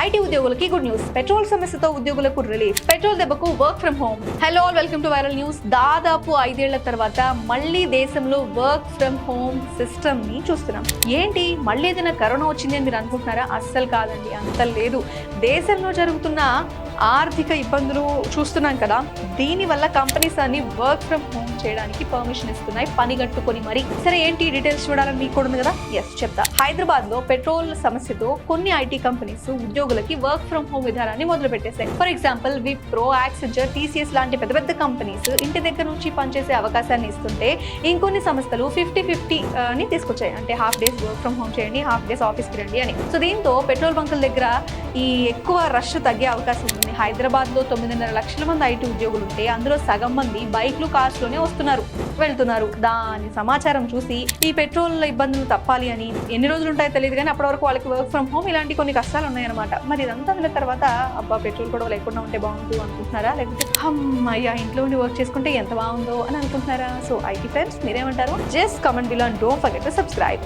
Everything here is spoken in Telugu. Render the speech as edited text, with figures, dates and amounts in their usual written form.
ఐటీ ఉద్యోగులకి గుడ్ న్యూస్. పెట్రోల్ సమస్యతో ఉద్యోగులకు రిలీఫ్. పెట్రోల్ దెబ్బకు work from home. Hello all, welcome to viral news. దాదాపు 5 ఏళ్ల తర్వాత మళ్ళీ దేశంలో వర్క్ ఫ్రం హోమ్ సిస్టమ్ ని చూస్తున్నాం. ఏంటి మళ్ళీ ఏదైనా కరోనా వచ్చింది అని మీరు అనుకుంటున్నారా? అస్సలు కాదండి, అంత లేదు. దేశంలో జరుగుతున్న ఆర్థిక ఇబ్బందులు చూస్తున్నాం కదా, దీని వల్ల కంపెనీస్ అన్ని వర్క్ ఫ్రం హోమ్ చేయడానికి పర్మిషన్ ఇస్తున్నాయి, పని కట్టుకొని మరి. సరే ఏంటి డీటెయిల్స్ చూడాలని మీకు కూడా ఉంది కదా, ఎస్ చెప్తా. హైదరాబాద్ లో పెట్రోల్ సమస్యతో కొన్ని ఐటీ కంపెనీస్ ఉద్యోగులకి వర్క్ ఫ్రం హోమ్ విధానాన్ని మొదలు పెట్టేశాయి. For example Wipro, Accenture, TCS లాంటి పెద్ద పెద్ద కంపెనీస్ ఇంటి దగ్గర నుంచి పనిచేసే అవకాశాన్ని ఇస్తుంటే, ఇంకొన్ని సంస్థలు 50-50 ని తీసుకొచ్చాయి. అంటే half days work from home చేయండి, హాఫ్ డేస్ ఆఫీస్కి రండి అని. సో దీంతో పెట్రోల్ బంకుల దగ్గర ఈ ఎక్కువ రష్ తగ్గే అవకాశం ఉంది. హైదరాబాద్ లో 9.5 లక్షల మంది ఐటీ ఉద్యోగులు ఉంటే అందులో సగం మంది బైక్లు, కార్స్ లోనే వస్తున్నారు, వెళ్తున్నారు. దాని సమాచారం చూసి ఈ పెట్రోల్ ఇబ్బందులు తప్పాలి అని ఎన్ని రోజులు ఉంటాయో తెలియదు కానీ అప్పటి వరకు వాళ్ళకి వర్క్ ఫ్రం హోమ్ ఇలాంటి కొన్ని కష్టాలు ఉన్నాయన్నమాట. మరి ఇదంతా విన్న తర్వాత అబ్బా పెట్రోల్ కూడా లేకుండా ఉంటే బాగుండు అనుకుంటున్నారా, లేకపోతే అమ్మయ్య ఇంట్లో ఉండి వర్క్ చేసుకుంటే ఎంత బాగుందో అని అనుకుంటున్నారా? సో ఐటీ ఫ్రెండ్స్ మీరేమంటారు? Just comment below and don't forget to subscribe.